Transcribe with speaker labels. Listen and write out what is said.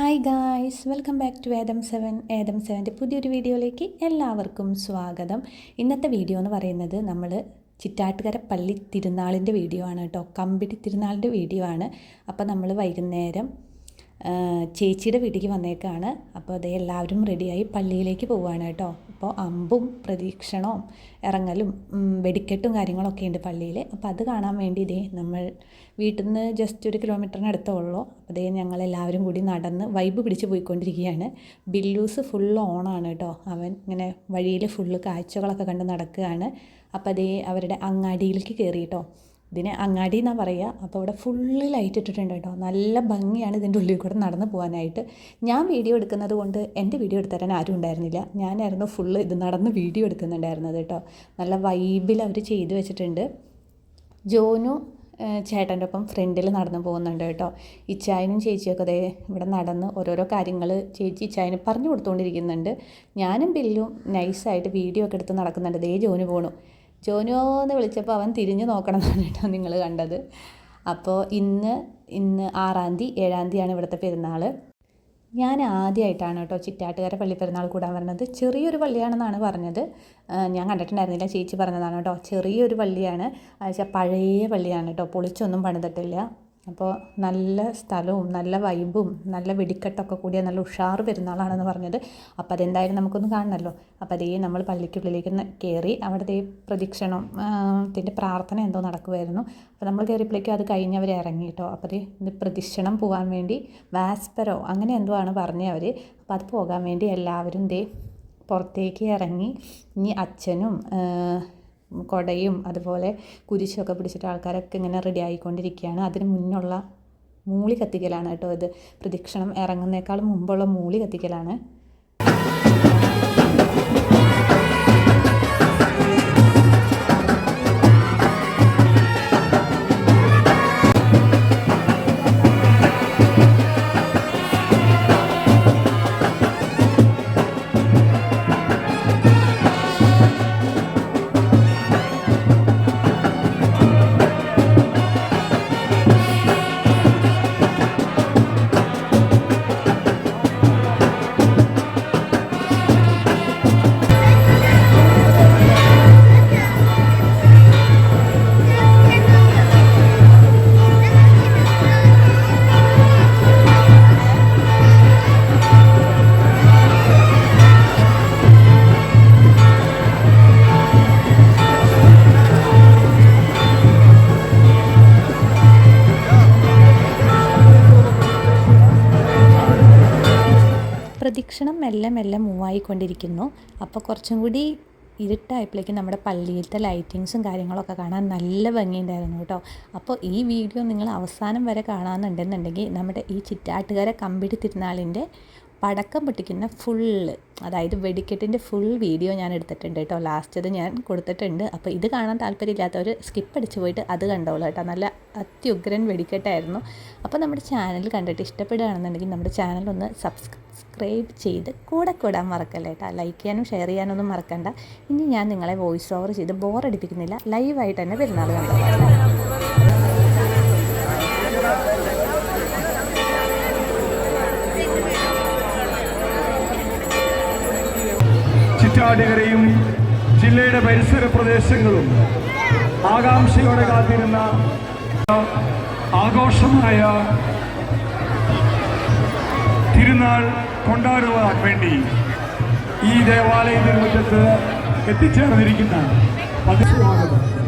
Speaker 1: Hi guys, welcome back to ഏദം സെവൻ്റെ പുതിയൊരു വീഡിയോയിലേക്ക് എല്ലാവർക്കും സ്വാഗതം. ഇന്നത്തെ വീഡിയോ എന്ന് പറയുന്നത് നമ്മൾ ചിറ്റാട്ടുകര പള്ളി തിരുനാളിൻ്റെ വീഡിയോ ആണ് കേട്ടോ. കമ്പിടി തിരുനാളിൻ്റെ വീഡിയോ ആണ്. അപ്പോൾ നമ്മൾ വൈകുന്നേരം ചേച്ചിയുടെ വീട്ടിലേക്ക് വന്നേക്കാണ്. അപ്പോൾ അതേ എല്ലാവരും റെഡിയായി പള്ളിയിലേക്ക് പോവുകയാണ് കേട്ടോ. അപ്പോൾ അമ്പും പ്രദക്ഷിണവും ഇറങ്ങലും വെടിക്കെട്ടും കാര്യങ്ങളൊക്കെ ഉണ്ട് പള്ളിയിൽ. അപ്പോൾ അത് കാണാൻ വേണ്ടി ഇതേ നമ്മൾ വീട്ടിൽ നിന്ന് ജസ്റ്റ് 1 കിലോമീറ്ററിനടുത്തേ ഉള്ളൂ. അപ്പോൾ അതേ ഞങ്ങളെല്ലാവരും കൂടി നടന്ന് വൈബ് പിടിച്ച് പോയിക്കൊണ്ടിരിക്കുകയാണ്. ബില്ലൂസ് ഫുള്ള് ഓണാണ് കേട്ടോ. അവൻ ഇങ്ങനെ വഴിയിൽ ഫുള്ള് കാഴ്ചകളൊക്കെ കണ്ട് നടക്കുകയാണ്. അപ്പോൾ അതേ അവരുടെ അങ്ങാടിയിലേക്ക് കയറി കേട്ടോ. ഇതിനെ അങ്ങാടി എന്നാണ് പറയുക. അപ്പോൾ ഇവിടെ ഫുള്ള് ലൈറ്റ് ഇട്ടിട്ടുണ്ട് കേട്ടോ. നല്ല ഭംഗിയാണ് ഇതിൻ്റെ ഉള്ളിൽ കൂടെ നടന്ന് പോകാനായിട്ട്. ഞാൻ വീഡിയോ എടുക്കുന്നത് കൊണ്ട് എൻ്റെ വീഡിയോ എടുത്തരാൻ ആരും ഉണ്ടായിരുന്നില്ല. ഞാനായിരുന്നു ഫുള്ള് ഇത് നടന്ന് വീഡിയോ എടുക്കുന്നുണ്ടായിരുന്നത് കേട്ടോ. നല്ല വൈബിൽ അവർ ചെയ്തു വെച്ചിട്ടുണ്ട്. ജോനു ചേട്ടൻ്റെ ഒപ്പം ഫ്രണ്ടിൽ നടന്നു പോകുന്നുണ്ട് കേട്ടോ. ഇച്ചായനും ചേച്ചിയൊക്കെ അതേ ഇവിടെ നടന്ന് ഓരോരോ കാര്യങ്ങൾ ചേച്ചി ഇച്ചായന് പറഞ്ഞു കൊടുത്തുകൊണ്ടിരിക്കുന്നുണ്ട്. ഞാനും ബില്ലും നൈസായിട്ട് വീഡിയോ ഒക്കെ എടുത്ത് നടക്കുന്നുണ്ട്. ദേ ജോനു പോണു. ജോനോ എന്ന് വിളിച്ചപ്പോൾ അവൻ തിരിഞ്ഞു നോക്കണം എന്നാണ് കേട്ടോ നിങ്ങൾ കണ്ടത്. അപ്പോൾ ഇന്ന് 6-ാം തീയതി 7-ാം തീയതിയാണ് ഇവിടുത്തെ പെരുന്നാൾ. ഞാൻ ആദ്യമായിട്ടാണ് കേട്ടോ ചിറ്റാട്ടുകര പള്ളി പെരുന്നാൾ കൂടാൻ വരുന്നത്. ചെറിയൊരു പള്ളിയാണെന്നാണ് പറഞ്ഞത്. ഞാൻ കണ്ടിട്ടുണ്ടായിരുന്നില്ല, ചേച്ചി പറഞ്ഞതാണ് കേട്ടോ. ചെറിയൊരു പള്ളിയാണ്, പഴയ പള്ളിയാണ് കേട്ടോ. പൊളിച്ചൊന്നും പണിതിട്ടില്ല. അപ്പോൾ നല്ല സ്ഥലവും നല്ല വൈബും നല്ല വെടിക്കെട്ടൊക്കെ കൂടിയ നല്ല ഉഷാറ് പെരുന്നാളാണെന്ന് പറഞ്ഞത്. അപ്പോൾ അതെന്തായാലും നമുക്കൊന്ന് കാണണമല്ലോ. അപ്പോൾ അതേ നമ്മൾ പള്ളിക്കുള്ളിലേക്ക് കയറി. അവിടുത്തെ പ്രദക്ഷിണം ഇതിൻ്റെ പ്രാർത്ഥന എന്തോ നടക്കുമായിരുന്നു. അപ്പോൾ നമ്മൾ കയറിയപ്പോഴേക്കും അത് കഴിഞ്ഞവർ ഇറങ്ങി കേട്ടോ. അപ്പോൾ ഇത് പ്രദക്ഷിണം പോകാൻ വേണ്ടി വാസ്പരോ അങ്ങനെ എന്തോ ആണ് പറഞ്ഞത് അവർ. അപ്പോൾ അത് പോകാൻ വേണ്ടി എല്ലാവരും പുറത്തേക്ക് ഇറങ്ങി. ഇനി അച്ഛനും കൊടയും അതുപോലെ കുരിശൊക്കെ പിടിച്ചിട്ട് ആൾക്കാരൊക്കെ ഇങ്ങനെ റെഡി ആയിക്കൊണ്ടിരിക്കുകയാണ്. അതിന് മുന്നുള്ള മൂളി കത്തിക്കലാണ് കേട്ടോ ഇത്. പ്രദക്ഷിണം ഇറങ്ങുന്നേക്കാളും മുമ്പുള്ള മൂളി കത്തിക്കലാണ്. പ്രദക്ഷിണം മെല്ലെ മെല്ലെ മൂവായിക്കൊണ്ടിരിക്കുന്നു. അപ്പോൾ കുറച്ചും കൂടി ഇരുട്ടായപ്പോഴേക്കും നമ്മുടെ പള്ളിയിലത്തെ ലൈറ്റിങ്സും കാര്യങ്ങളൊക്കെ കാണാൻ നല്ല ഭംഗിയുണ്ടായിരുന്നു കേട്ടോ. അപ്പോൾ ഈ വീഡിയോ നിങ്ങൾ അവസാനം വരെ കാണാമെന്നുണ്ടെന്നുണ്ടെങ്കിൽ നമ്മുടെ ഈ ചിറ്റാട്ടുകര കമ്പിടി തിരുനാളിൻ്റെ പടക്കം പൊട്ടിക്കുന്ന ഫുള്ള്, അതായത് വെടിക്കെട്ടിൻ്റെ ഫുൾ വീഡിയോ ഞാൻ എടുത്തിട്ടുണ്ട് കേട്ടോ. ലാസ്റ്റത് ഞാൻ കൊടുത്തിട്ടുണ്ട്. അപ്പോൾ ഇത് കാണാൻ താല്പര്യമില്ലാത്തവർ സ്കിപ്പ് അടിച്ച് പോയിട്ട് അത് കണ്ടോളൂ കേട്ടോ. നല്ല അത്യുഗ്രൻ വെടിക്കെട്ടായിരുന്നു. അപ്പോൾ നമ്മുടെ ചാനൽ കണ്ടിട്ട് ഇഷ്ടപ്പെടുകയാണെന്നുണ്ടെങ്കിൽ നമ്മുടെ ചാനൽ ഒന്ന് സബ്സ്ക്രൈബ് ചെയ്ത് കൂടാൻ മറക്കല്ലേ കേട്ടോ. ലൈക്ക് ചെയ്യാനും ഷെയർ ചെയ്യാനൊന്നും മറക്കണ്ട. ഇനി ഞാൻ നിങ്ങളെ വോയിസ് ഓവർ ചെയ്ത് ബോറടിപ്പിക്കുന്നില്ല. ലൈവായിട്ട് തന്നെ പെരുന്നാൾ കണ്ടോ.
Speaker 2: ചിറ്റാട്ടുകരയും ജില്ലയുടെ പരിസര പ്രദേശങ്ങളും ആകാംക്ഷയോടെ കാത്തിരുന്ന ആഘോഷമായ തിരുനാൾ കൊണ്ടാടുവാൻ വേണ്ടി ഈ ദേവാലയത്തിന് മുറ്റത്ത് എത്തിച്ചേർന്നിരിക്കുന്ന സ്വാഗതം.